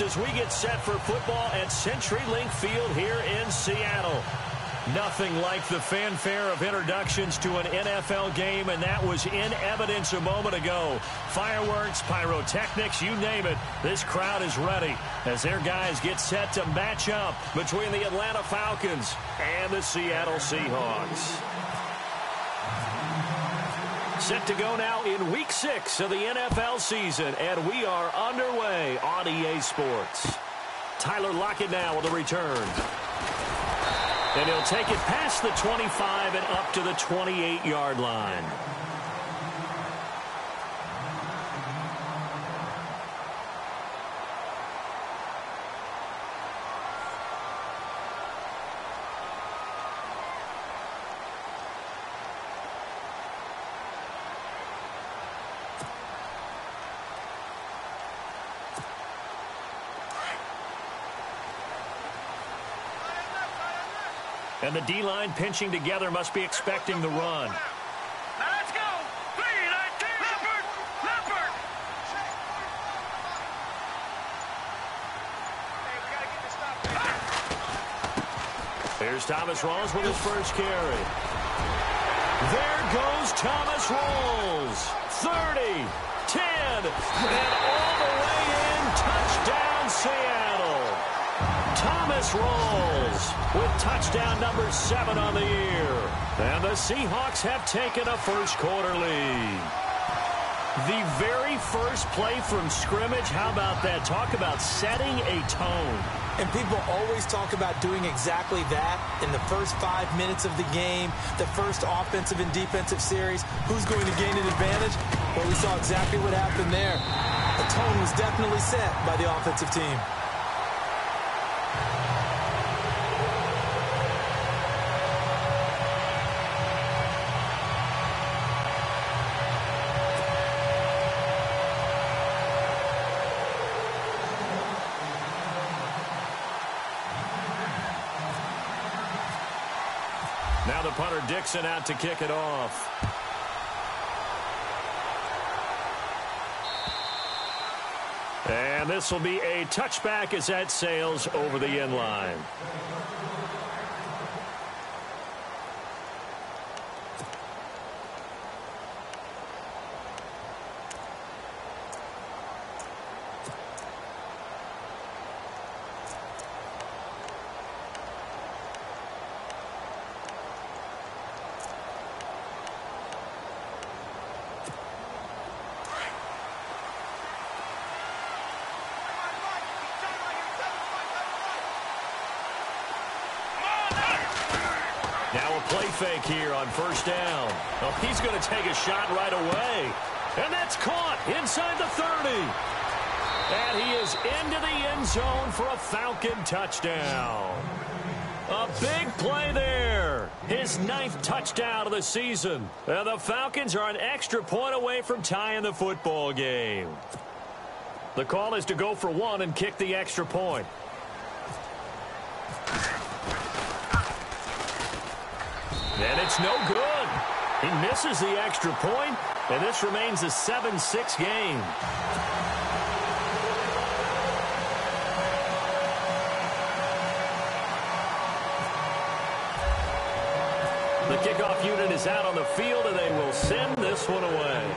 first as we get set for football at CenturyLink Field here in Seattle. Nothing like the fanfare of introductions to an NFL game, and that was in evidence a moment ago. Fireworks, pyrotechnics, you name it. This crowd is ready as their guys get set to match up between the Atlanta Falcons and the Seattle Seahawks. Set to go now in Week 6 of the NFL season, and we are underway on EA Sports. Tyler Lockett now with a return. And he'll take it past the 25 and up to the 28-yard line. And the D-line pinching together must be expecting the run. Now let's go. 3-19. Leopard. Hey, we got to get this stop. Here's Thomas Rawls with his first carry. There goes Thomas Rawls. 30, 10, and all the way in. Touchdown, Seattle. Thomas Rawls with touchdown number 7 on the year. And the Seahawks have taken a first-quarter lead. The very first play from scrimmage, how about that? Talk about setting a tone. And people always talk about doing exactly that in the first 5 minutes of the game, the first offensive and defensive series. Who's going to gain an advantage? Well, we saw exactly what happened there. The tone was definitely set by the offensive team. Now the punter Dixon out to kick it off. And this will be a touchback as that sails over the end line. Play fake here on first down. Oh, he's going to take a shot right away. And that's caught inside the 30. And he is into the end zone for a Falcon touchdown. A big play there. His 9th touchdown of the season. And the Falcons are an extra point away from tying the football game. The call is to go for 1 and kick the extra point. And it's no good. He misses the extra point, and this remains a 7-6 game. The kickoff unit is out on the field, and they will send this one away.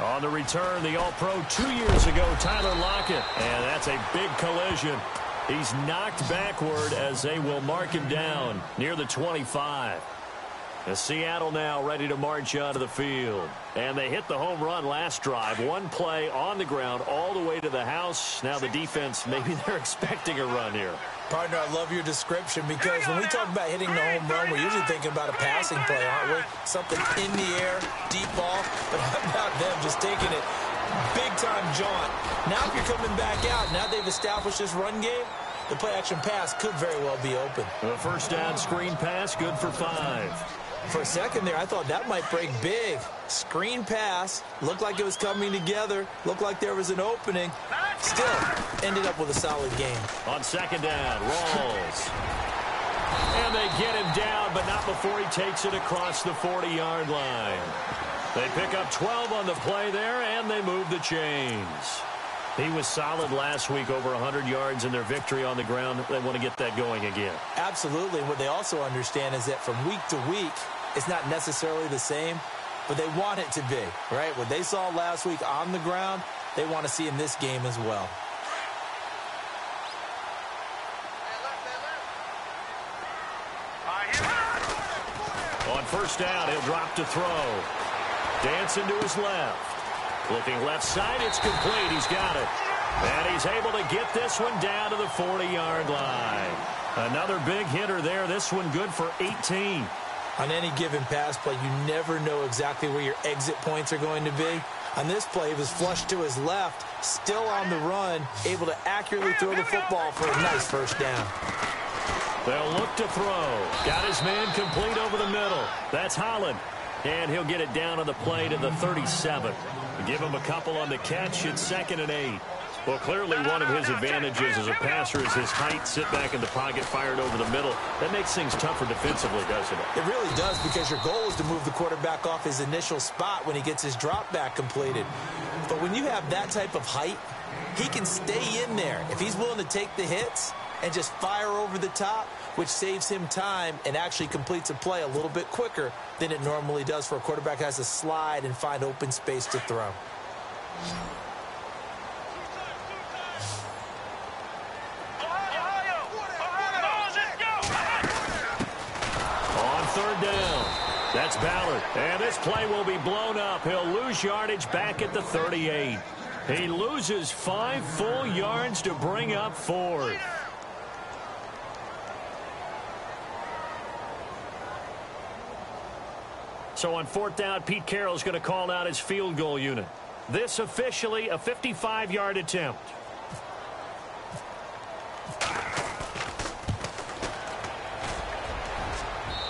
On the return, the All-Pro 2 years ago, Tyler Lockett. And that's a big collision. He's knocked backward as they will mark him down near the 25. The Seattle now ready to march onto the field. And they hit the home run last drive. One play on the ground all the way to the house. Now the defense, maybe they're expecting a run here. Partner, I love your description because when we talk about hitting the home run, we're usually thinking about a passing play, aren't we? Something in the air, deep ball. But how about them just taking it big-time jaunt? Now if you're coming back out, now they've established this run game, the play-action pass could very well be open. The first down screen pass, good for 5. For a second there, I thought that might break big. Screen pass, looked like it was coming together, looked like there was an opening. Still, ended up with a solid game. On second down, Rawls. And they get him down, but not before he takes it across the 40-yard line. They pick up 12 on the play there, and they move the chains. He was solid last week, over 100 yards in their victory on the ground. They want to get that going again. Absolutely. What they also understand is that from week to week, it's not necessarily the same, but they want it to be, right? What they saw last week on the ground, they want to see in this game as well. On first down, he'll drop to throw. Dancing to his left. Looking left side, it's complete. He's got it. And he's able to get this one down to the 40-yard line. Another big hitter there. This one good for 18. On any given pass play, you never know exactly where your exit points are going to be. On this play, he was flushed to his left, still on the run, able to accurately throw the football for a nice first down. They'll look to throw. Got his man complete over the middle. That's Holland. And he'll get it down on the play to the 37. Give him a couple on the catch. It's 2nd and 8. Well, clearly one of his advantages as a passer is his height. Sit back in the pocket, fired over the middle. That makes things tougher defensively, doesn't it? It really does, because your goal is to move the quarterback off his initial spot when he gets his drop back completed. But when you have that type of height, he can stay in there. If he's willing to take the hits and just fire over the top, which saves him time and actually completes a play a little bit quicker than it normally does for a quarterback who has to slide and find open space to throw. On third down, that's Ballard. And this play will be blown up. He'll lose yardage back at the 38. He loses 5 full yards to bring up 4th. So on 4th down, Pete Carroll's going to call out his field goal unit. This officially a 55-yard attempt.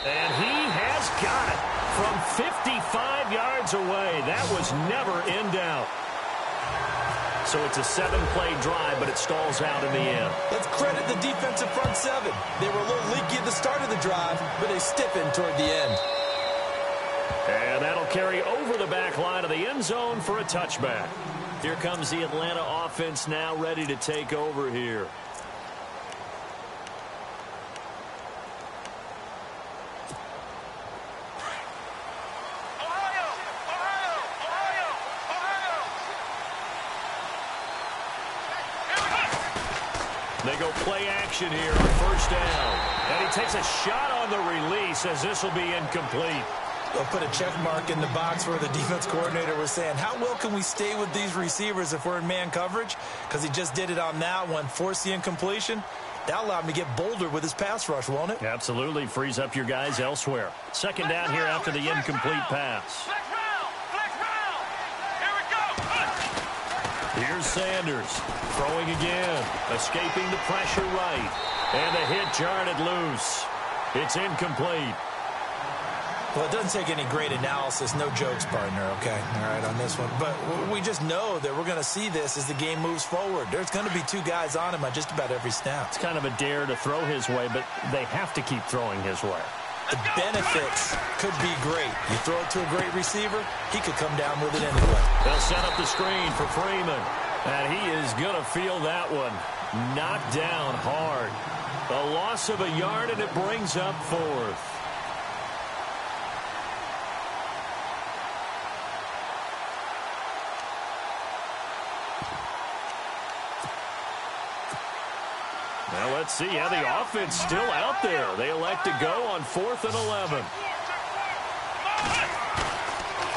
And he has got it from 55 yards away. That was never in doubt. So it's a 7-play drive, but it stalls out in the end. Let's credit the defensive front 7. They were a little leaky at the start of the drive, but they stiffened toward the end. And that'll carry over the back line of the end zone for a touchback. Here comes the Atlanta offense now ready to take over here. They go play action here on first down. And he takes a shot on the release as this will be incomplete. They'll put a check mark in the box where the defense coordinator was saying, how well can we stay with these receivers if we're in man coverage? Because he just did it on that one, forced the incompletion. That'll allow him to get bolder with his pass rush, won't it? Absolutely. Frees up your guys elsewhere. 2nd down here after the incomplete pass. Here's Sanders throwing again, escaping the pressure right. And the hit jarred it loose. It's incomplete. Well, it doesn't take any great analysis. No jokes, partner, okay? All right, on this one. But we just know that we're going to see this as the game moves forward. There's going to be 2 guys on him on just about every snap. It's kind of a dare to throw his way, but they have to keep throwing his way. The benefits could be great. You throw it to a great receiver, he could come down with it anyway. They'll set up the screen for Freeman. And he is going to feel that one. Knocked down hard. A loss of a yard, and it brings up 4th. Now let's see how the offense still out there. They elect to go on 4th and 11.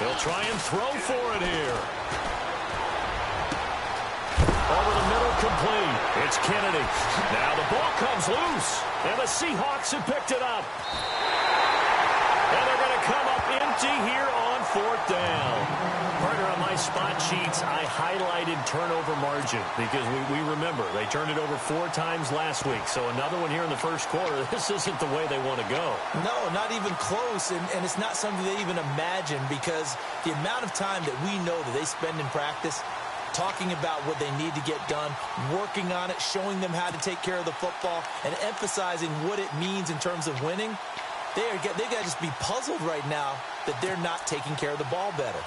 They'll try and throw for it here. Over the middle, complete. It's Kennedy. Now the ball comes loose, and the Seahawks have picked it up. And they're going to come up empty here on 4th down. Partner, on my spot sheets, I highlighted turnover margin because we remember they turned it over 4 times last week. So another one here in the first quarter. This isn't the way they want to go. No, not even close, and it's not something they even imagine, because the amount of time that we know that they spend in practice talking about what they need to get done, working on it, showing them how to take care of the football, and emphasizing what it means in terms of winning. They got to just be puzzled right now that they're not taking care of the ball better.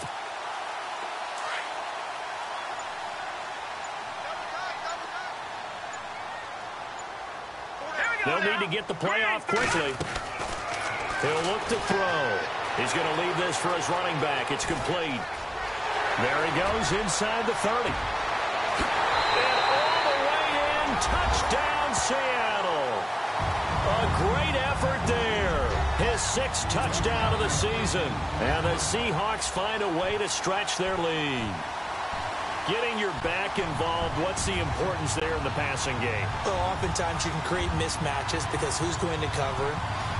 They'll need to get the play off quickly. He'll look to throw. He's going to leave this for his running back. It's complete. There he goes inside the 30. And all the way in, touchdown Seattle. A great effort there. His 6th touchdown of the season. And the Seahawks find a way to stretch their lead. Getting your back involved, what's the importance there in the passing game? Well, oftentimes you can create mismatches because who's going to cover him?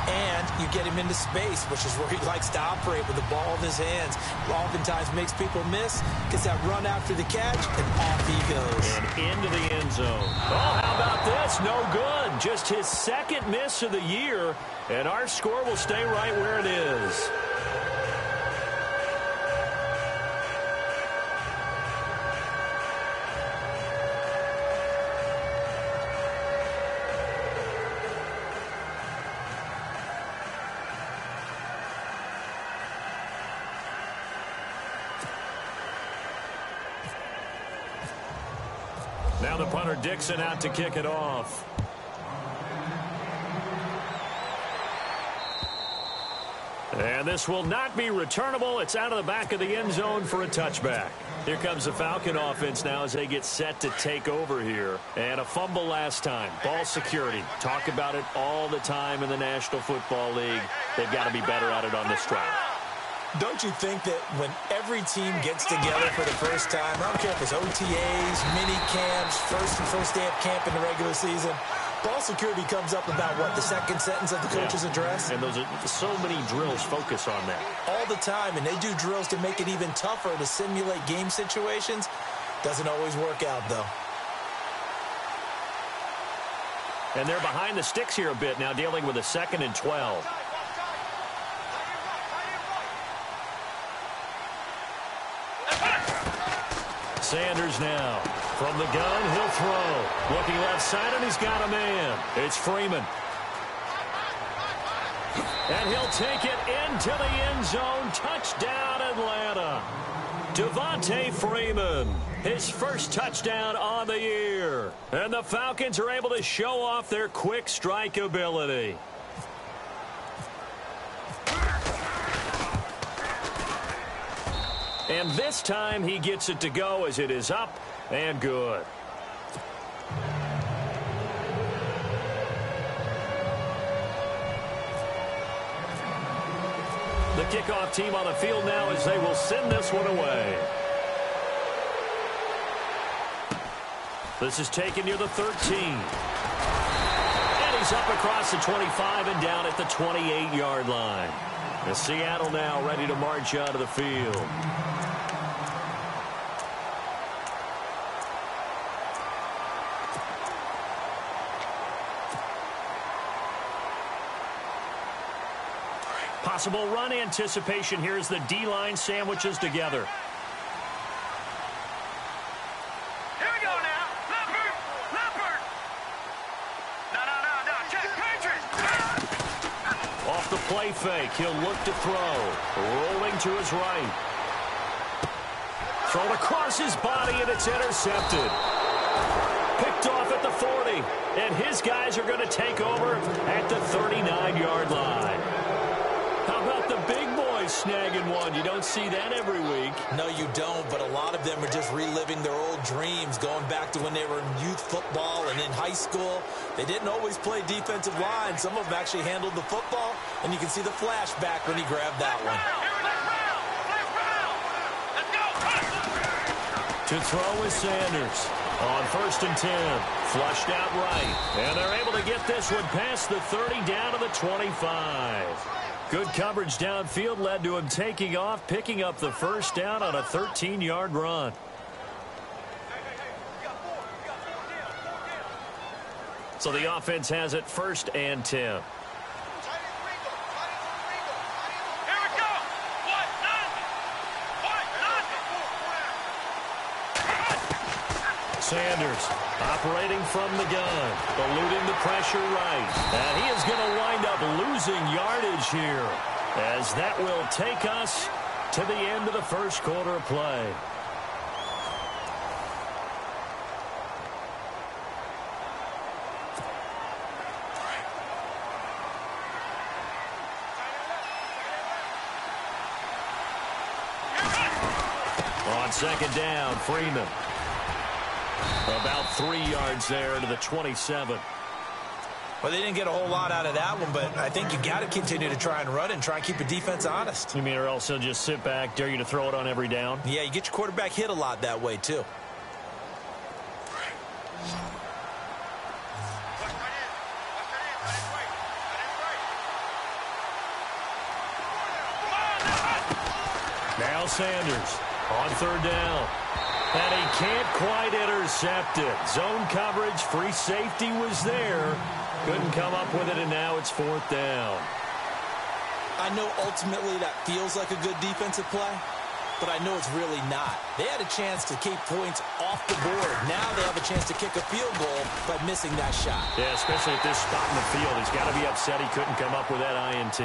And you get him into space, which is where he likes to operate with the ball in his hands. Oftentimes makes people miss, gets that run after the catch, and off he goes. And into the end zone. Oh, how about this? No good. Just his 2nd miss of the year, and our score will stay right where it is. Now the punter Dixon out to kick it off. And this will not be returnable. It's out of the back of the end zone for a touchback. Here comes the Falcon offense now as they get set to take over here. And a fumble last time. Ball security. Talk about it all the time in the National Football League. They've got to be better at it on this drive. Don't you think that when every team gets together for the first time, I don't care if it's OTAs, mini camps, first day of camp in the regular season, ball security comes up about, what, the 2nd sentence of the coach's address? And those are so many drills focus on that. All the time, and they do drills to make it even tougher to simulate game situations. Doesn't always work out, though. And they're behind the sticks here a bit now, dealing with a 2nd and 12. Sanders now. From the gun, he'll throw. Looking left side, and he's got a man. It's Freeman. And he'll take it into the end zone. Touchdown, Atlanta. Devontae Freeman, his 1st touchdown on the year. And the Falcons are able to show off their quick strike ability. And this time he gets it to go as it is up and good. The kickoff team on the field now as they will send this one away. This is taken near the 13. And he's up across the 25 and down at the 28-yard line. And Seattle now ready to march out of the field. Possible run anticipation here as the D-line sandwiches together. Here we go now. Leopard. No. Check. Patriots. Off the play fake. He'll look to throw. Rolling to his right. Thrown across his body, and it's intercepted. Picked off at the 40. And his guys are going to take over at the 39-yard line. How about the big boys snagging one? You don't see that every week. No, you don't, but a lot of them are just reliving their old dreams, going back to when they were in youth football and in high school. They didn't always play defensive line. Some of them actually handled the football, and you can see the flashback when he grabbed that one. To throw is Sanders. On 1st and 10. Flushed out right. And they're able to get this one past the 30 down to the 25. Good coverage downfield led to him taking off, picking up the 1st down on a 13-yard run. So the offense has it 1st and 10. Sanders operating from the gun, eluding the pressure right. And he is going to wind up losing yardage here. as that will take us to the end of the first quarter of play. On second down, Freeman. About 3 yards there to the 27. Well, they didn't get a whole lot out of that one, but I think you got to continue to try and run and try and keep your defense honest. You mean or else they'll just sit back, dare you to throw it on every down? Yeah, you get your quarterback hit a lot that way, too. Now Sanders on third down. And he can't quite intercept it. Zone coverage, free safety was there. Couldn't come up with it, and now it's fourth down. I know ultimately that feels like a good defensive play, but I know it's really not. They had a chance to keep points off the board. Now they have a chance to kick a field goal by missing that shot. Yeah, especially at this spot in the field. He's got to be upset he couldn't come up with that INT.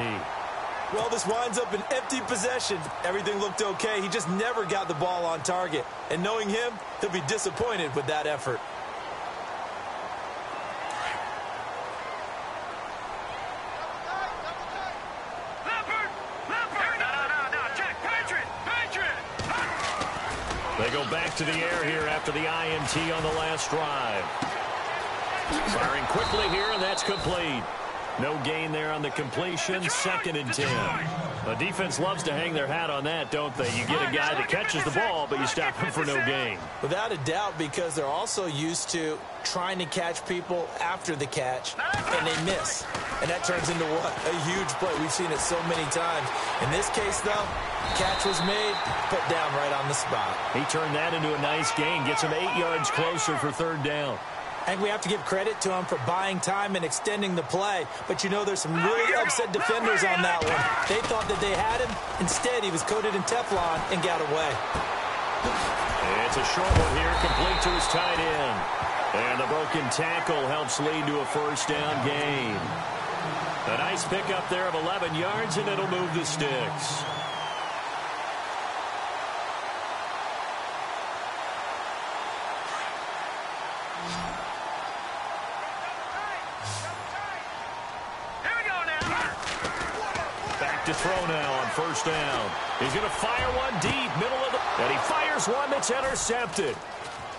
Well, this winds up an empty possession. Everything looked okay. He just never got the ball on target. And knowing him, he'll be disappointed with that effort. They go back to the air here after the INT on the last drive. Firing quickly here, and that's complete. No gain there on the completion, 2nd and 10. The defense loves to hang their hat on that, don't they? You get a guy that catches the ball, but you stop him for no gain. Without a doubt, because they're also used to trying to catch people after the catch, and they miss. And that turns into what? A huge play. We've seen it so many times. In this case, though, catch was made, put down right on the spot. He turned that into a nice gain, gets him 8 yards closer for third down. I think we have to give credit to him for buying time and extending the play. But, you know, there's some really upset defenders on that one. They thought that they had him. Instead, he was coated in Teflon and got away. It's a short one here, complete to his tight end. And the broken tackle helps lead to a first down gain. A nice pickup there of 11 yards, and it'll move the sticks. To throw now on first down. He's going to fire one deep, middle of the... And he fires one that's intercepted.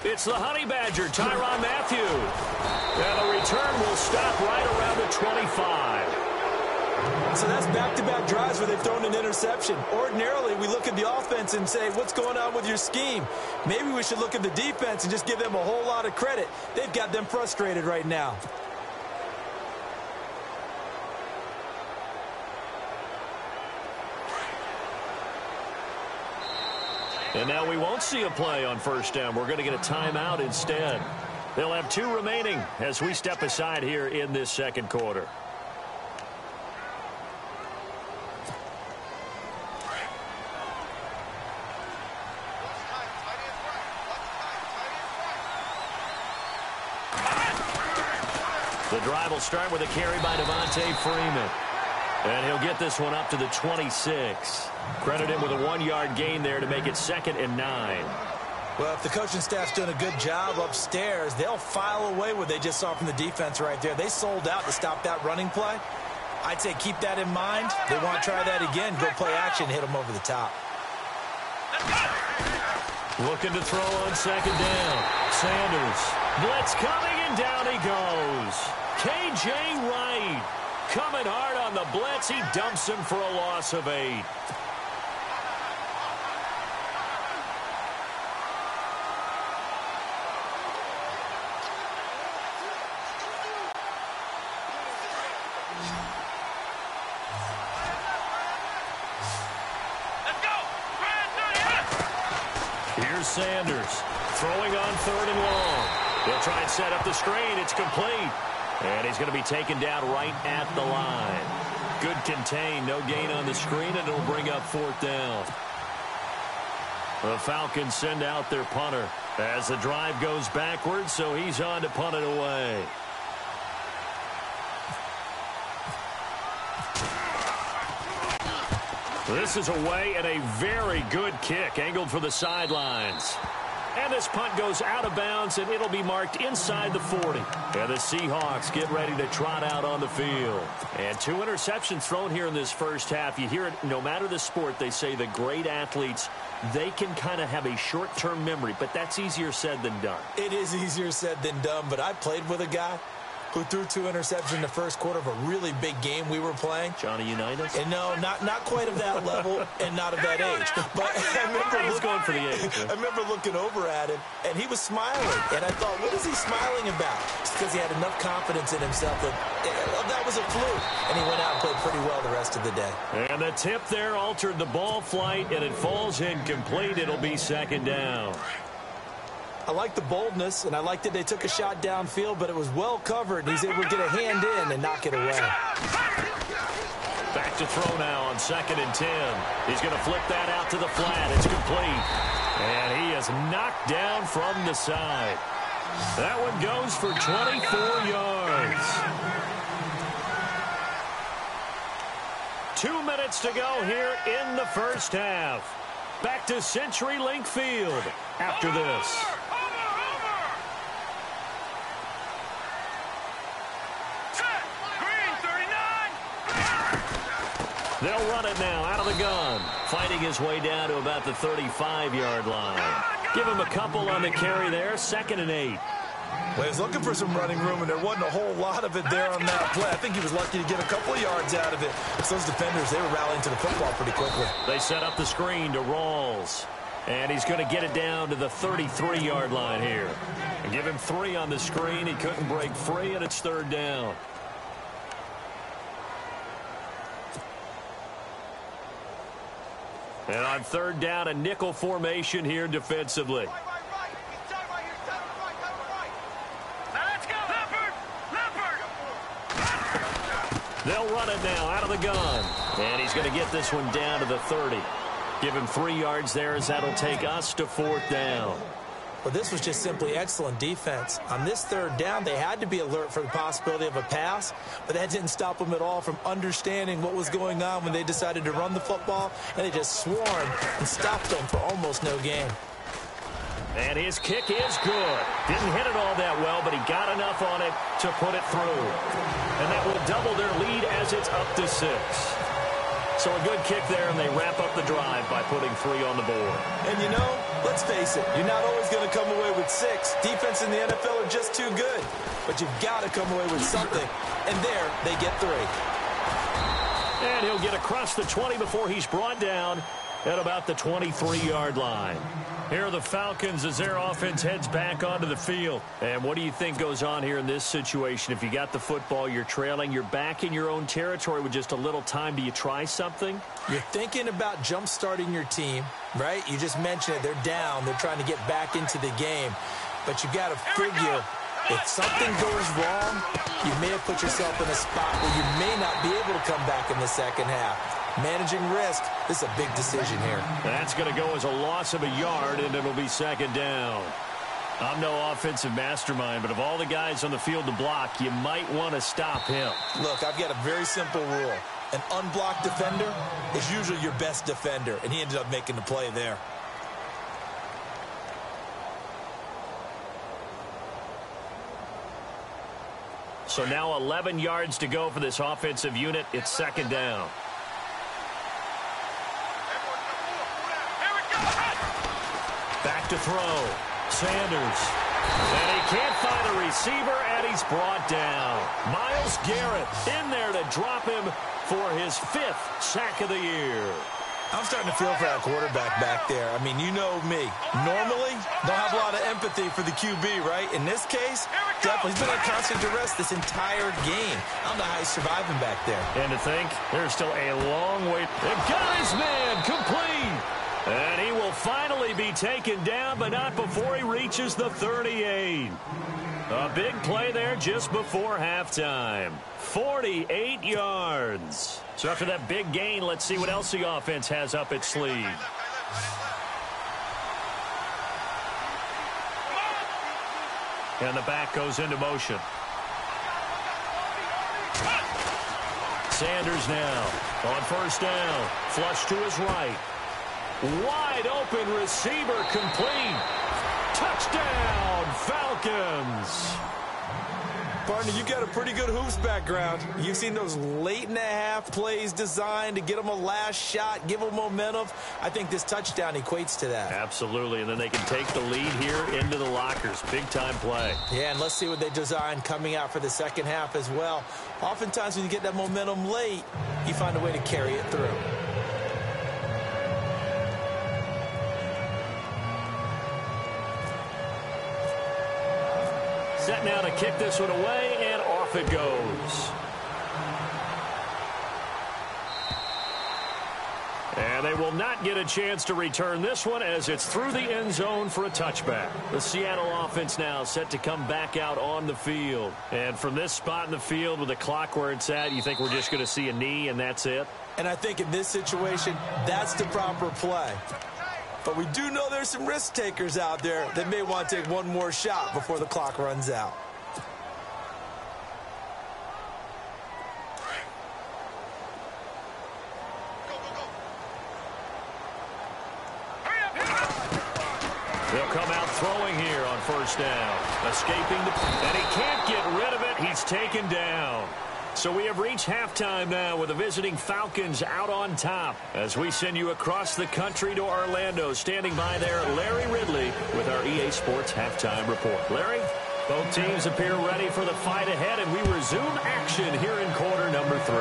It's the Honey Badger, Tyrann Mathieu. And the return will stop right around the 25. So that's back-to-back drives where they've thrown an interception. Ordinarily, we look at the offense and say, what's going on with your scheme? Maybe we should look at the defense and just give them a whole lot of credit. They've got them frustrated right now. And now we won't see a play on first down. We're going to get a timeout instead. They'll have 2 remaining as we step aside here in this second quarter. The drive will start with a carry by Devontae Freeman. And he'll get this one up to the 26. Credit him with a 1-yard gain there to make it 2nd and 9. Well, if the coaching staff's doing a good job upstairs, they'll file away what they just saw from the defense right there. They sold out to stop that running play. I'd say keep that in mind. They want to try that again, go play action, hit them over the top. Looking to throw on second down. Sanders. Blitz coming, and down he goes. K.J. Wright coming hard on the blitz. He dumps him for a loss of 8. Here's Sanders throwing on 3rd and long. He'll try and set up the screen. It's complete. And he's going to be taken down right at the line. Good contain. No gain on the screen, and it'll bring up 4th down. The Falcons send out their punter as the drive goes backwards, so he's on to punt it away. This is away and a very good kick, angled for the sidelines. And this punt goes out of bounds, and it'll be marked inside the 40. And the Seahawks get ready to trot out on the field. And 2 interceptions thrown here in this first half. You hear it, no matter the sport, they say the great athletes, they can kind of have a short-term memory, but that's easier said than done. It is easier said than done, but I played with a guy who threw 2 interceptions in the first quarter of a really big game we were playing. Johnny Unitas? And no, not quite of that level and not of that age. But I remember looking over at him, and he was smiling. And I thought, what is he smiling about? It's because he had enough confidence in himself that was a fluke. And he went out and played pretty well the rest of the day. And the tip there altered the ball flight, and it falls incomplete. It'll be second down. I like the boldness, and I like that they took a shot downfield, but it was well covered, and he's able to get a hand in and knock it away. Back to throw now on 2nd and 10. He's going to flip that out to the flat. It's complete. And he is knocked down from the side. That one goes for 24 yards. 2 minutes to go here in the first half. Back to CenturyLink Field after this. They'll run it now out of the gun. Fighting his way down to about the 35-yard line. Give him a couple on the carry there. 2nd and 8. Well, he was looking for some running room, and there wasn't a whole lot of it there on that play. I think he was lucky to get a couple of yards out of it. Because those defenders, they were rallying to the football pretty quickly. They set up the screen to Rawls. And he's going to get it down to the 33-yard line here. And give him 3 on the screen. He couldn't break free, and it's 3rd down. And on 3rd down, a nickel formation here defensively. They'll run it now out of the gun. And he's going to get this one down to the 30. Give him 3 yards there as that'll take us to 4th down. Well, this was just simply excellent defense. On this 3rd down, they had to be alert for the possibility of a pass, but that didn't stop them at all from understanding what was going on when they decided to run the football, and they just swarmed and stopped them for almost no gain. And his kick is good. Didn't hit it all that well, but he got enough on it to put it through. And that will double their lead as it's up to 6. So a good kick there, and they wrap up the drive by putting 3 on the board. And you know, let's face it, you're not always going to come away with 6. Defense in the NFL are just too good. But you've got to come away with something. And there, they get 3. And he'll get across the 20 before he's brought down at about the 23-yard line. Here are the Falcons as their offense heads back onto the field. And what do you think goes on here in this situation? If you got the football, you're trailing, you're back in your own territory with just a little time. Do you try something? You're thinking about jump-starting your team, right? You just mentioned it. They're down. They're trying to get back into the game. But you got to figure, if something goes wrong, you may have put yourself in a spot where you may not be able to come back in the second half. Managing risk, this is a big decision here. That's going to go as a loss of a yard, and it'll be 2nd down. I'm no offensive mastermind, but of all the guys on the field to block, you might want to stop him. Look, I've got a very simple rule. An unblocked defender is usually your best defender, and he ended up making the play there. So now 11 yards to go for this offensive unit. It's 2nd down. Back to throw. Sanders. And he can't find a receiver, and he's brought down. Myles Garrett in there to drop him for his 5th sack of the year. I'm starting to feel for that quarterback back there. I mean, you know me. Normally, don't have a lot of empathy for the QB, right? In this case, definitely he's been on constant duress this entire game. I don't know how he's surviving back there. And to think, there's still a long way. They got his man complete. And he will finally be taken down, but not before he reaches the 38. A big play there just before halftime. 48 yards. So after that big gain, let's see what else the offense has up its sleeve. And the back goes into motion. Sanders now on first down. Flush to his right. Wide open receiver complete. Touchdown, Falcons. Partner, you got a pretty good hoops background. You've seen those late-in-the-half plays designed to get them a last shot, give them momentum. I think this touchdown equates to that. Absolutely, and then they can take the lead here into the lockers. Big-time play. Yeah, and let's see what they design coming out for the second half as well. Oftentimes when you get that momentum late, you find a way to carry it through. Set now to kick this one away, and off it goes. And they will not get a chance to return this one as it's through the end zone for a touchback. The Seattle offense now set to come back out on the field. And from this spot in the field with the clock where it's at, you think we're just going to see a knee and that's it? And I think in this situation, that's the proper play. But we do know there's some risk takers out there that may want to take one more shot before the clock runs out. They'll come out throwing here on first down. Escaping and he can't get rid of it. He's taken down. So we have reached halftime now with the visiting Falcons out on top. As we send you across the country to Orlando, standing by there, Larry Ridley with our EA Sports Halftime Report. Larry, both teams appear ready for the fight ahead, and we resume action here in quarter number 3.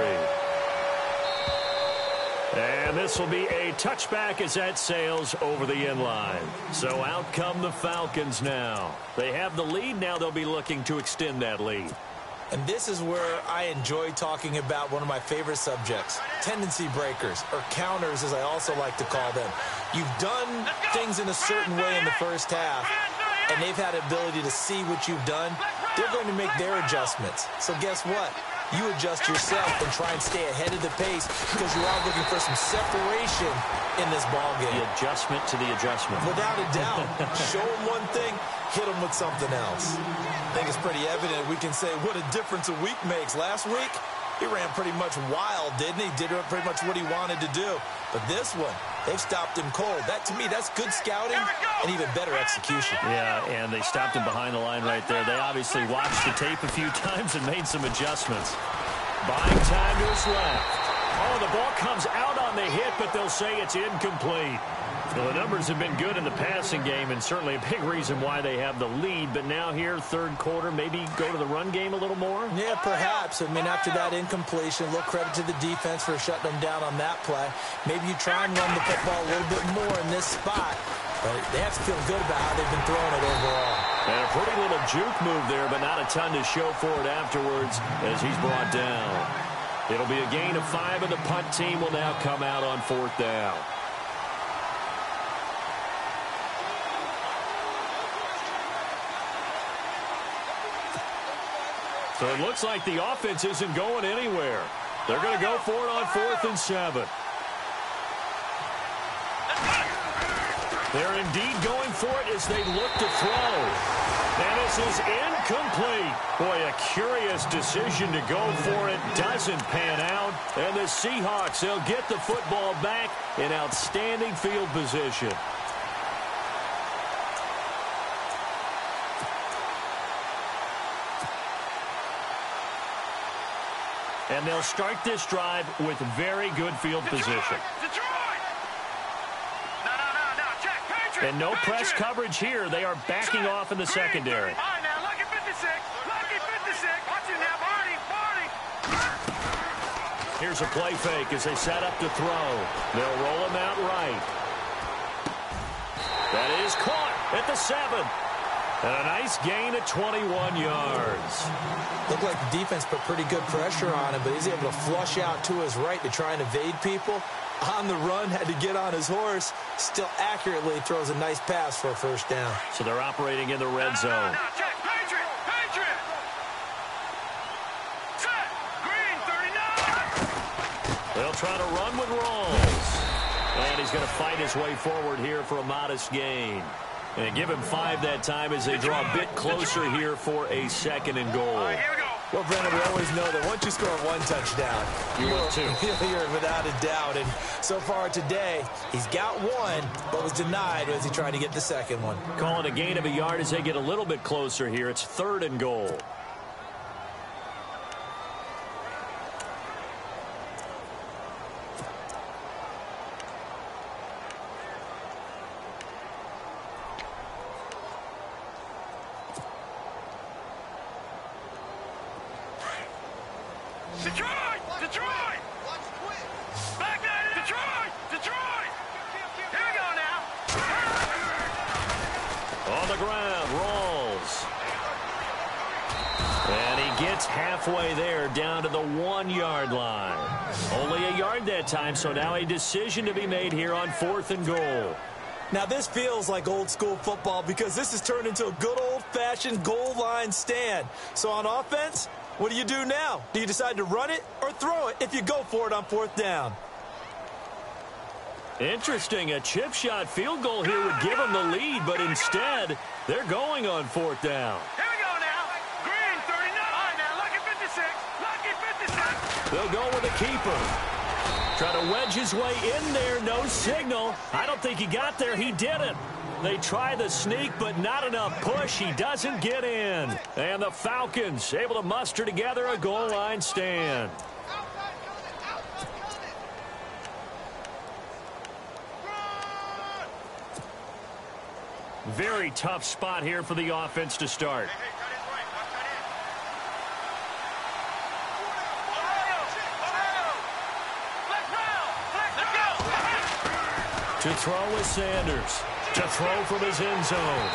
And this will be a touchback as that sails over the end line. So out come the Falcons now. They have the lead. Now they'll be looking to extend that lead. And this is where I enjoy talking about one of my favorite subjects, tendency breakers, or counters as I also like to call them. You've done things in a certain way in the first half, and they've had the ability to see what you've done. They're going to make their adjustments. So guess what? You adjust yourself and try and stay ahead of the pace because you are looking for some separation in this ballgame. The adjustment to the adjustment. Without a doubt. Show them one thing, hit them with something else. I think it's pretty evident we can say what a difference a week makes. Last week, he ran pretty much wild, didn't he? Did pretty much what he wanted to do. But this one, they've stopped him cold. That, to me, that's good scouting and even better execution. Yeah, and they stopped him behind the line right there. They obviously watched the tape a few times and made some adjustments. Buying time to his left. Oh, the ball comes out on the hit, but they'll say it's incomplete. Well, the numbers have been good in the passing game, and certainly a big reason why they have the lead. But now here, third quarter, maybe go to the run game a little more? Yeah, perhaps. I mean, after that incompletion, a little credit to the defense for shutting them down on that play. Maybe you try and run the football a little bit more in this spot. But they have to feel good about how they've been throwing it overall. And a pretty little juke move there, but not a ton to show for it afterwards as he's brought down. It'll be a gain of 5, and the punt team will now come out on fourth down. So it looks like the offense isn't going anywhere. They're going to go for it on 4th and 7. They're indeed going for it as they look to throw. And this is incomplete. Boy, a curious decision to go for it. Doesn't pan out. And the Seahawks, they'll get the football back in outstanding field position. And they'll start this drive with very good field position. And no press coverage here. They are backing off in the secondary. All right, now, lucky 56. Lucky 56. Watch it now, Barney. Here's a play fake as they set up to throw. They'll roll him out right. That is caught at the 7. And a nice gain of 21 yards. Looked like the defense put pretty good pressure on him, but he's able to flush out to his right to try and evade people. On the run, had to get on his horse. Still accurately throws a nice pass for a first down. So they're operating in the red zone. Now, check. Patriot. Set. Green, 39. They'll try to run with Rawls. And he's going to fight his way forward here for a modest gain. And give him 5 that time as they draw a bit closer here for a 2nd and goal. All right, here we go. Well, Brennan, we always know that once you score one touchdown, you're without a doubt. And so far today, he's got one, but was denied as he tried to get the second one. Calling a gain of a yard as they get a little bit closer here. It's 3rd and goal. Detroit! Detroit! Back at it! Detroit! Detroit! Here we go now. On the ground, rolls. And he gets halfway there, down to the 1-yard line. Only a yard that time, so now a decision to be made here on 4th and goal. Now, this feels like old-school football because this has turned into a good old-fashioned goal line stand. So on offense, what do you do now? Do you decide to run it or throw it if you go for it on 4th down? Interesting. A chip shot field goal here would give them the lead, but instead, they're going on 4th down. Here we go now. Green, 39. All right, now, lucky 56. Lucky 56. They'll go with a keeper. Try to wedge his way in there. No signal. I don't think he got there. He didn't. They try the sneak, but not enough push. He doesn't get in. And the Falcons able to muster together a goal line stand. Very tough spot here for the offense to start. To throw is Sanders. To throw from his end zone.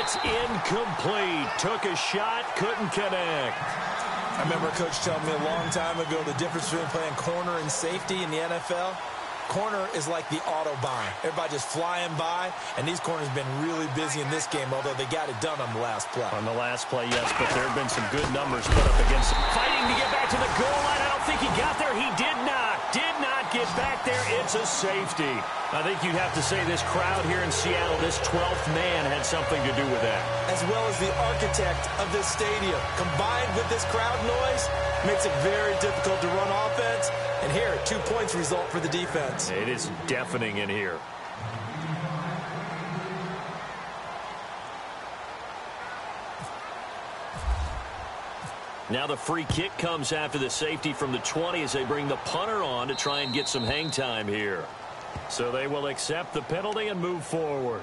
It's incomplete. Took a shot, couldn't connect. I remember a coach telling me a long time ago the difference between playing corner and safety in the NFL. Corner is like the Autobahn. Everybody just flying by, and these corners have been really busy in this game, although they got it done on the last play. On the last play, yes, but there have been some good numbers put up against him. Fighting to get back to the goal line. I don't think he got there. He did not get back there. It's a safety. I think you'd have to say this crowd here in Seattle, this 12th man, had something to do with that. As well as the architect of this stadium. Combined with this crowd noise, makes it very difficult to run offense. And here, 2 points result for the defense. It is deafening in here. Now the free kick comes after the safety from the 20 as they bring the punter on to try and get some hang time here. So they will accept the penalty and move forward.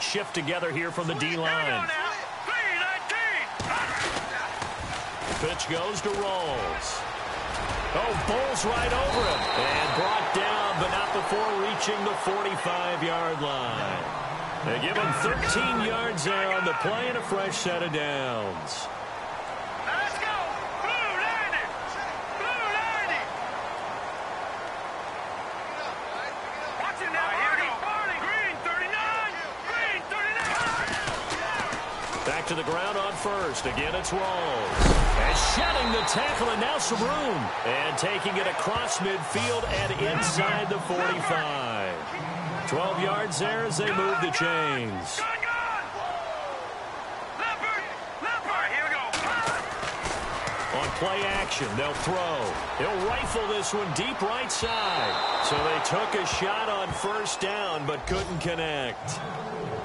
Shift together here from the D-line. Pitch goes to Rolls. Oh, bowls right over him. And brought down, but not before reaching the 45-yard line. They give him 13 yards there on the play and a fresh set of downs. Let's go. Blue 90. Blue 90. Watch it now. Barney. Green 39. Green 39. Back to the ground on first. Again, it's Rolls. And shedding the tackle, and now some room. And taking it across midfield and inside the 45. 12 yards there as they move the chains. On play action, they'll throw. He'll rifle this one deep right side. So they took a shot on first down, but couldn't connect.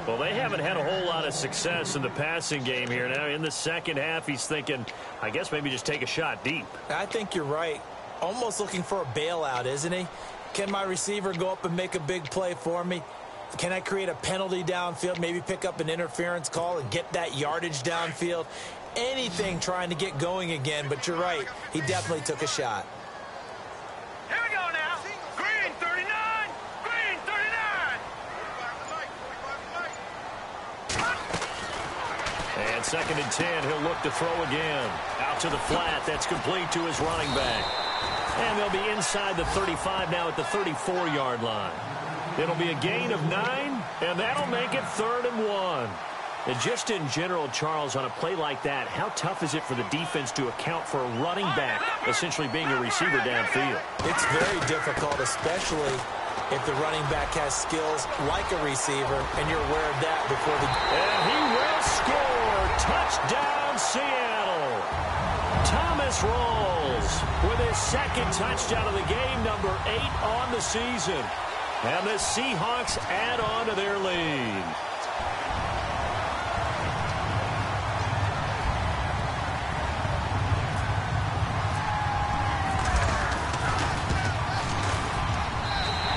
Well, they haven't had a whole lot of success in the passing game here. Now, in the second half, he's thinking, I guess maybe just take a shot deep. I think you're right. Almost looking for a bailout, isn't he? Can my receiver go up and make a big play for me? Can I create a penalty downfield, maybe pick up an interference call and get that yardage downfield? Anything trying to get going again, but you're right. He definitely took a shot. Here we go now. Green 39. Green 39. And 2nd and 10, he'll look to throw again. Out to the flat, that's complete to his running back. And they'll be inside the 35 now at the 34-yard line. It'll be a gain of 9, and that'll make it 3rd and 1. And just in general, Charles, on a play like that, how tough is it for the defense to account for a running back essentially being a receiver downfield? It's very difficult, especially if the running back has skills like a receiver, and you're aware of that before the... And he will score! Touchdown, Seattle! Thomas Rawls with his second touchdown of the game, number 8 on the season. And the Seahawks add on to their lead.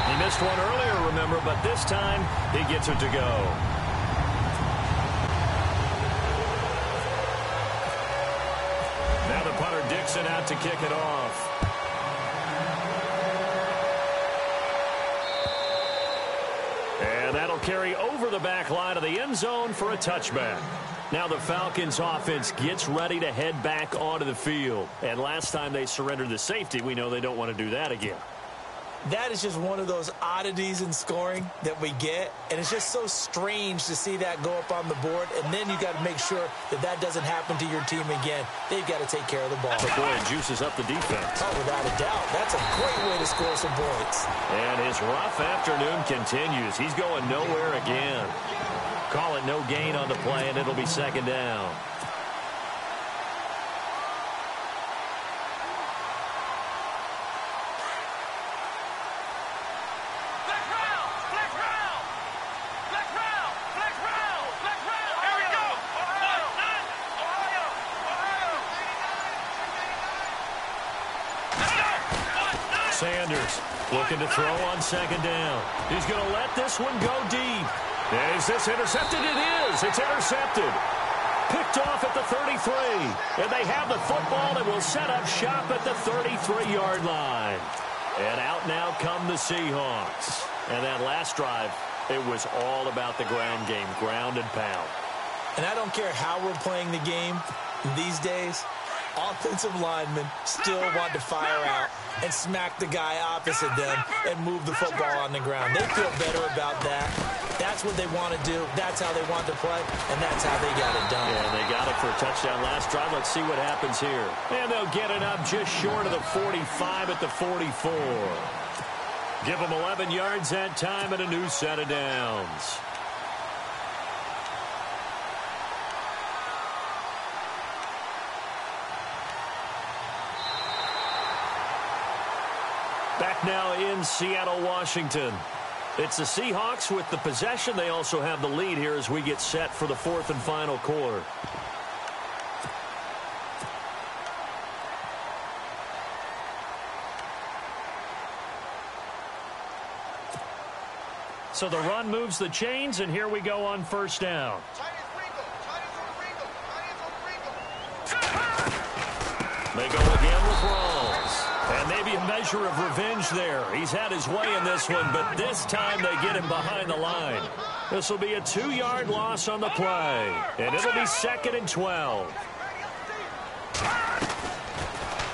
He missed one earlier, remember, but this time he gets it to go. Now the punter Dixon out to kick it off. And that'll carry over the back line of the end zone for a touchback. Now the Falcons offense gets ready to head back onto the field. And last time they surrendered the safety, we know they don't want to do that again. That is just one of those oddities in scoring that we get, and it's just so strange to see that go up on the board, and then you got to make sure that that doesn't happen to your team again. They've got to take care of the ball. But boy, it juices up the defense. Oh, without a doubt. That's a great way to score some points. And his rough afternoon continues. He's going nowhere again. Call it no gain on the play, and it'll be second down. Sanders looking to throw on second down. He's going to let this one go deep. Is this intercepted? It is. It's intercepted. Picked off at the 33. And they have the football and will set up shop at the 33-yard line. And out now come the Seahawks. And that last drive, it was all about the ground game, ground and pound. And I don't care how we're playing the game these days, offensive linemen still want to fire out and smack the guy opposite them and move the football on the ground. They feel better about that. That's what they want to do. That's how they want to play, and that's how they got it done. Yeah, they got it for a touchdown last drive. Let's see what happens here. And they'll get it up just short of the 45 at the 44. Give them 11 yards that time and a new set of downs. Back now in Seattle, Washington. It's the Seahawks with the possession. They also have the lead here as we get set for the fourth and final quarter. So the run moves the chains, and here we go on first down. They go again with Rawls. And maybe a measure of revenge there. He's had his way in this one, but this time they get him behind the line. This will be a 2-yard loss on the play. And it'll be 2nd and 12.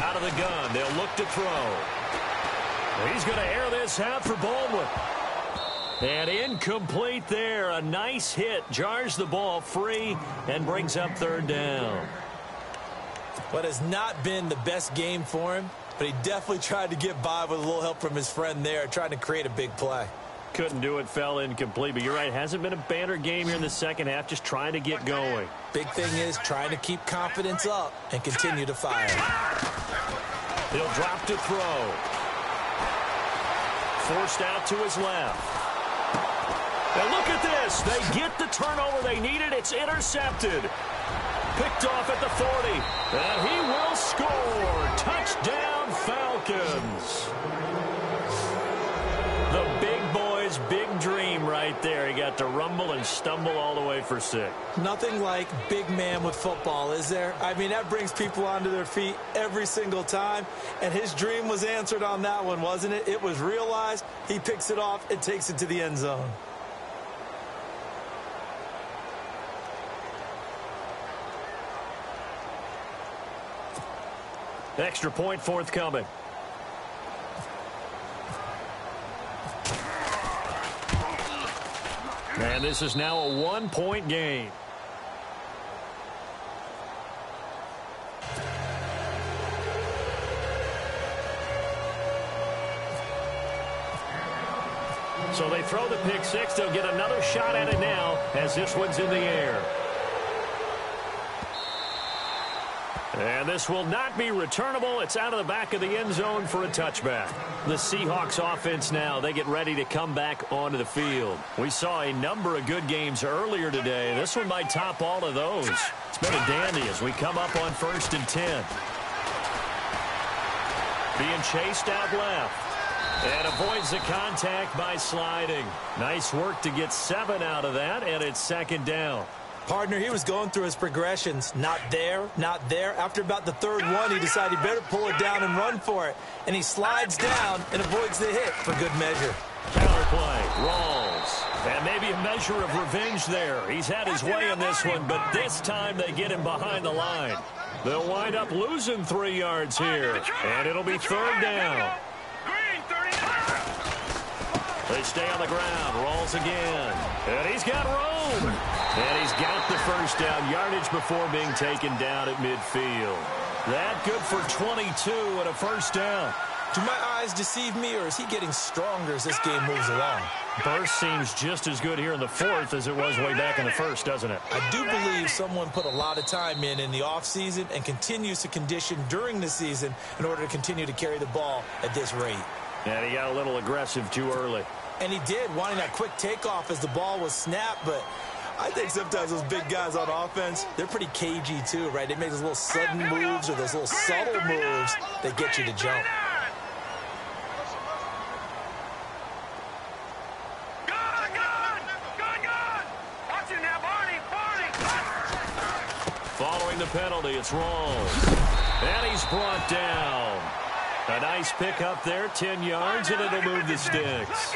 Out of the gun, they'll look to throw. He's going to air this out for Baldwin. And incomplete there. A nice hit. Jars the ball free and brings up third down. What has not been the best game for him, but he definitely tried to get by with a little help from his friend there, trying to create a big play. Couldn't do it, fell incomplete. But you're right, hasn't been a banner game here in the second half, just trying to get going. Big thing is trying to keep confidence up and continue to fire. He'll drop to throw. Forced out to his left. And look at this. They get the turnover they needed. It's intercepted. Picked off at the 40. And he will score. Touchdown, Falcons. The big boy's big dream right there. He got to rumble and stumble all the way for 6. Nothing like big man with football, is there? I mean, that brings people onto their feet every single time. And his dream was answered on that one, wasn't it? It was realized. He picks it off and takes it to the end zone. Extra point forthcoming. And this is now a 1-point game. So they throw the pick six. They'll get another shot at it now as this one's in the air. And this will not be returnable. It's out of the back of the end zone for a touchback. The Seahawks offense now, they get ready to come back onto the field. We saw a number of good games earlier today. This one might top all of those. It's been a dandy as we come up on 1st and 10. Being chased out left. And avoids the contact by sliding. Nice work to get 7 out of that, and it's 2nd down. Partner, he was going through his progressions. Not there, not there. After about the 3rd one, he decided he better pull it down and run for it. And he slides down and avoids the hit for good measure. Counterplay, Rawls. And maybe a measure of revenge there. He's had his way in this one, but this time they get him behind the line. They'll wind up losing 3 yards here, and it'll be 3rd down. They stay on the ground. Rolls again. And he's got room. And he's got the 1st down yardage before being taken down at midfield. That good for 22 and a 1st down. Do my eyes deceive me, or is he getting stronger as this game moves along? Burst seems just as good here in the 4th as it was way back in the 1st, doesn't it? I do believe someone put a lot of time in the offseason and continues to condition during the season in order to continue to carry the ball at this rate. And he got a little aggressive too early. And he did, wanting that quick takeoff as the ball was snapped, but I think sometimes those big guys on offense, they're pretty cagey too, right? They make those little sudden moves or those little subtle moves that get you to jump. Following the penalty, it's wrong. And he's brought down. A nice pick up there, 10 yards, and it'll move the sticks.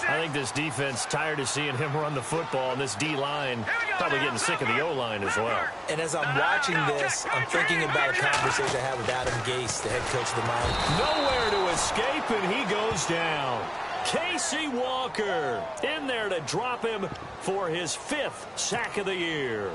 I think this defense tired of seeing him run the football, and this D-line probably getting sick of the O-line as well. And as I'm watching this, I'm thinking about a conversation I had with Adam Gase, the head coach of the Miami. Nowhere to escape, and he goes down. Casey Walker in there to drop him for his 5th sack of the year.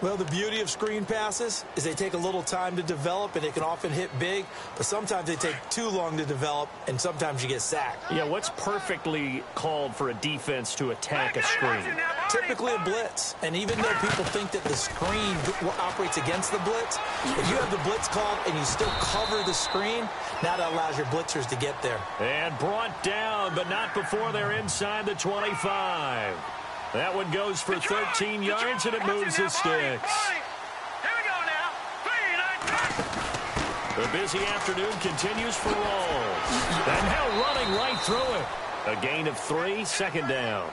Well, the beauty of screen passes is they take a little time to develop, and they can often hit big, but sometimes they take too long to develop, and sometimes you get sacked. Yeah, what's perfectly called for a defense to attack a screen? Typically a blitz, and even though people think that the screen operates against the blitz, if you have the blitz called and you still cover the screen, now that allows your blitzers to get there. And brought down, but not before they're inside the 25. That one goes for 13 yards, and it moves the sticks. The busy afternoon continues for Rawls. And now running right through it. A gain of 3, 2nd down.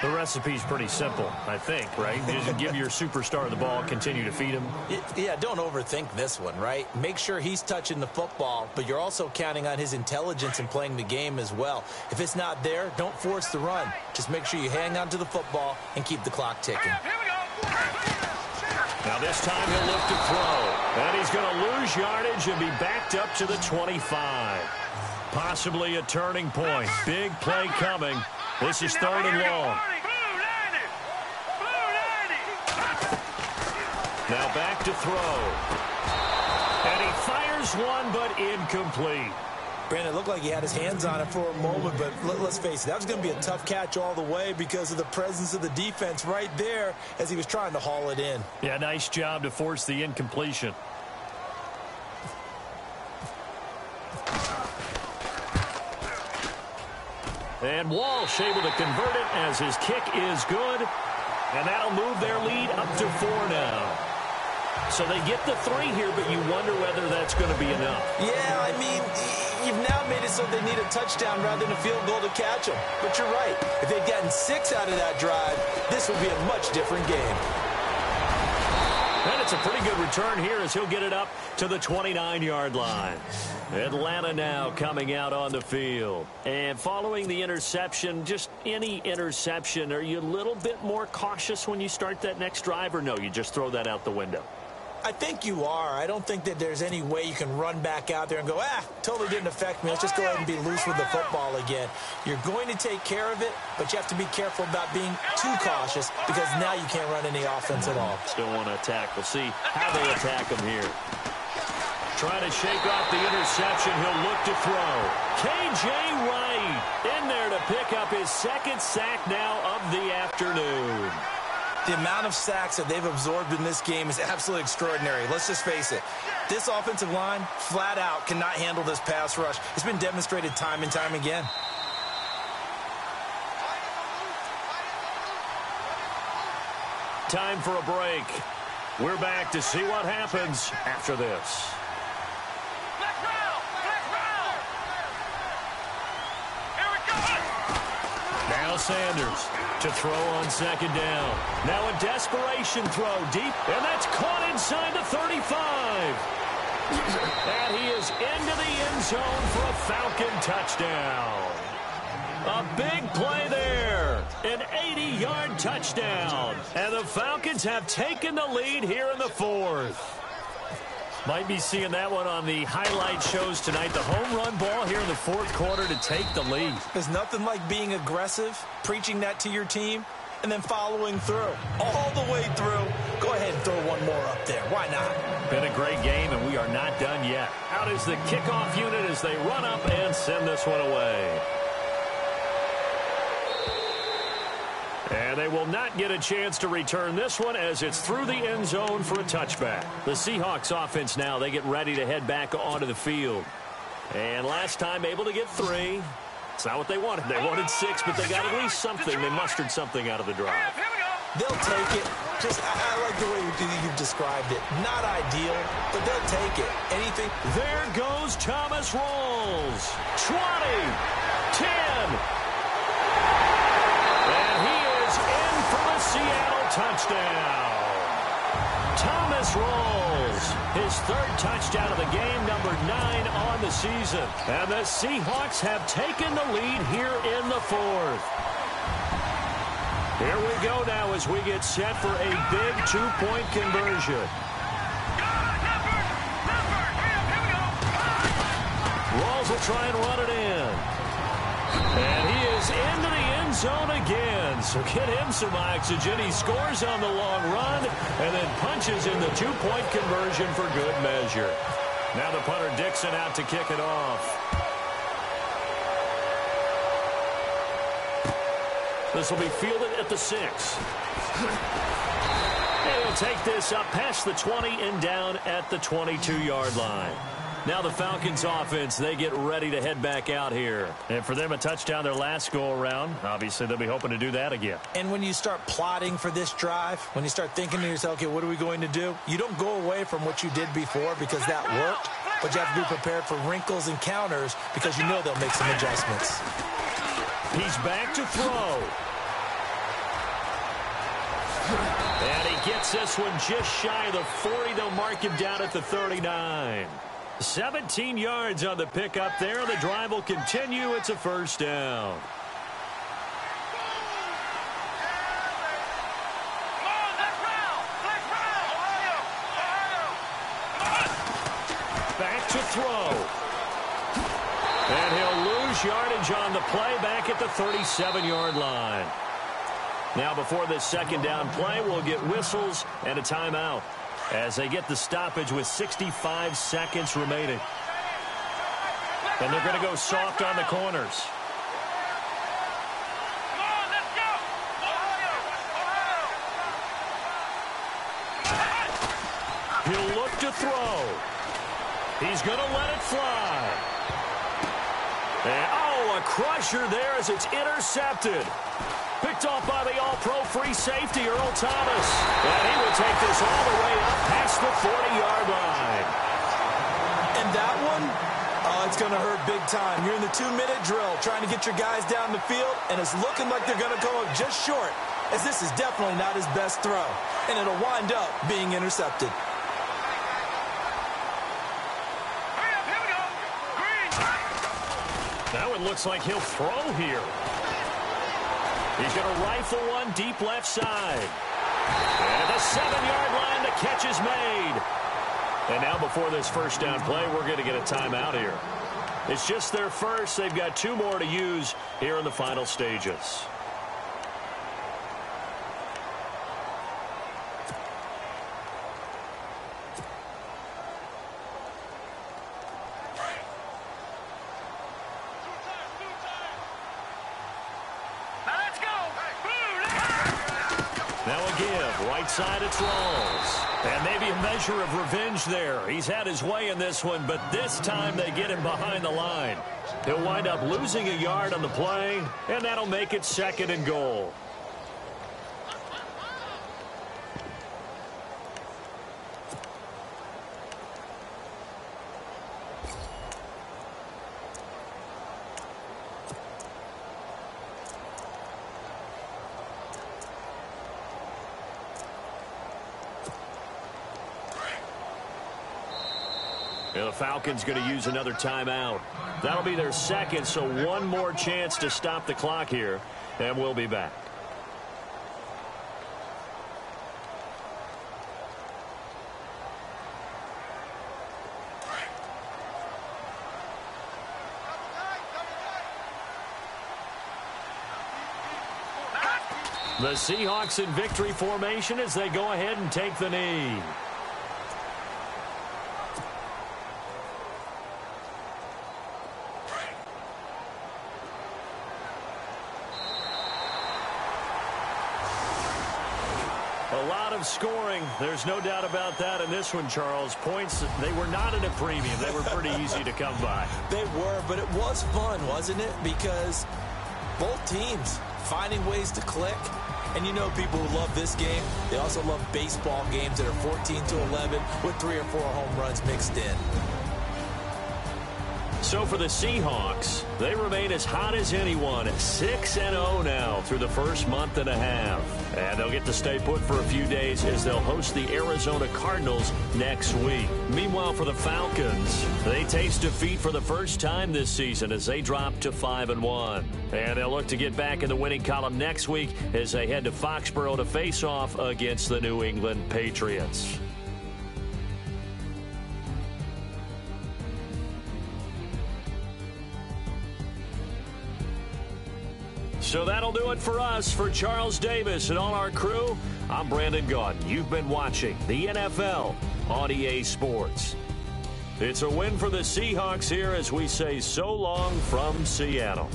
The recipe's pretty simple, I think, right? Just give your superstar the ball, continue to feed him. Yeah, don't overthink this one, right? Make sure he's touching the football, but you're also counting on his intelligence in playing the game as well. If it's not there, don't force the run. Just make sure you hang on to the football and keep the clock ticking. Now this time he'll look to throw. And he's going to lose yardage and be backed up to the 25. Possibly a turning point. Big play coming. This is 3rd and long. Now back to throw. And he fires one, but incomplete. Brandon, it looked like he had his hands on it for a moment, but let's face it, that was going to be a tough catch all the way because of the presence of the defense right there as he was trying to haul it in. Yeah, nice job to force the incompletion. And Walsh able to convert it as his kick is good. And that'll move their lead up to 4 now. So they get the 3 here, but you wonder whether that's going to be enough. Yeah, I mean, you've now made it so they need a touchdown rather than a field goal to catch them. But you're right. If they'd gotten 6 out of that drive, this would be a much different game. And it's a pretty good return here as he'll get it up to the 29-yard line. Atlanta now coming out on the field. And following the interception, just any interception, are you a little bit more cautious when you start that next drive, or no, you just throw that out the window? I think you are. I don't think that there's any way you can run back out there and go, totally didn't affect me. Let's just go ahead and be loose with the football again. You're going to take care of it, but you have to be careful about being too cautious because now you can't run any offense at all. Still want to attack. We'll see how they attack them here. Trying to shake off the interception. He'll look to throw. K.J. Wright in there to pick up his second sack now of the afternoon. The amount of sacks that they've absorbed in this game is absolutely extraordinary. Let's just face it. This offensive line, flat out, cannot handle this pass rush. It's been demonstrated time and time again. Time for a break. We're back to see what happens after this. Now Sanders to throw on second down. Now a desperation throw deep, and that's caught inside the 35. And he is into the end zone for a Falcon touchdown. A big play there. An 80-yard touchdown. And the Falcons have taken the lead here in the fourth. Might be seeing that one on the highlight shows tonight. The home run ball here in the fourth quarter to take the lead. There's nothing like being aggressive, preaching that to your team, and then following through. All the way through. Go ahead and throw one more up there. Why not? Been a great game, and we are not done yet. Out is the kickoff unit as they run up and send this one away. And they will not get a chance to return this one as it's through the end zone for a touchback. The Seahawks offense now, they get ready to head back onto the field. And last time able to get 3. It's not what they wanted. They wanted 6, but they got at least something. They mustered something out of the drive. They'll take it. I like the way you've described it. Not ideal, but they'll take it. Anything. There goes Thomas Rolls. 20, 10. And he is in for a Seattle touchdown. Thomas Rolls, his third touchdown of the game, number 9 on the season. And the Seahawks have taken the lead here in the fourth. Here we go now as we get set for a big 2-point conversion. Rolls will try and run it in. And he is into the end zone again. So get him some oxygen. He scores on the long run and then punches in the 2-point conversion for good measure. Now the punter Dixon out to kick it off. This will be fielded at the 6. And he'll take this up past the 20 and down at the 22-yard line. Now the Falcons offense, they get ready to head back out here. And for them, a touchdown their last go-around. Obviously, they'll be hoping to do that again. And when you start plotting for this drive, when you start thinking to yourself, okay, what are we going to do? You don't go away from what you did before because that worked, but you have to be prepared for wrinkles and counters because you know they'll make some adjustments. He's back to throw. And he gets this one just shy of the 40. They'll mark him down at the 39. 17 yards on the pickup there. The drive will continue. It's a first down. Back to throw. And he'll lose yardage on the play back at the 37-yard line. Now before this second down play, we'll get whistles and a timeout as they get the stoppage with 65 seconds remaining. And they're going to go soft on the corners. He'll look to throw. He's going to let it fly. And, oh, a crusher there as it's intercepted. Picked off by the all-pro free safety, Earl Thomas. And he will take this all the way up past the 40-yard line. And that one, it's going to hurt big time. You're in the 2-minute drill trying to get your guys down the field, and it's looking like they're going to come up just short, as this is definitely not his best throw. And it'll wind up being intercepted. Now it looks like he'll throw here. He's going to rifle one deep left side. And the 7-yard line, the catch is made. And now before this first down play, we're going to get a timeout here. It's just their first. They've got 2 more to use here in the final stages. Right side, it's Rawls. And maybe a measure of revenge there. He's had his way in this one, but this time they get him behind the line. He'll wind up losing a yard on the play, and that'll make it 2nd and goal. And the Falcons going to use another timeout. That'll be their 2nd, so one more chance to stop the clock here, and we'll be back. The Seahawks in victory formation as they go ahead and take the knee. A lot of scoring. There's no doubt about that in this one, Charles. Points, they were not at a premium. They were pretty easy to come by. They were, but it was fun, wasn't it? Because both teams finding ways to click. And you know people who love this game, they also love baseball games that are 14-11 with 3 or 4 home runs mixed in. So for the Seahawks, they remain as hot as anyone, 6-0 now through the first month and a half. And they'll get to stay put for a few days as they'll host the Arizona Cardinals next week. Meanwhile, for the Falcons, they taste defeat for the first time this season as they drop to 5-1. And they'll look to get back in the winning column next week as they head to Foxborough to face off against the New England Patriots. So that'll do it for us. For Charles Davis and all our crew, I'm Brandon Gaudin. You've been watching the NFL on EA Sports. It's a win for the Seahawks here as we say so long from Seattle.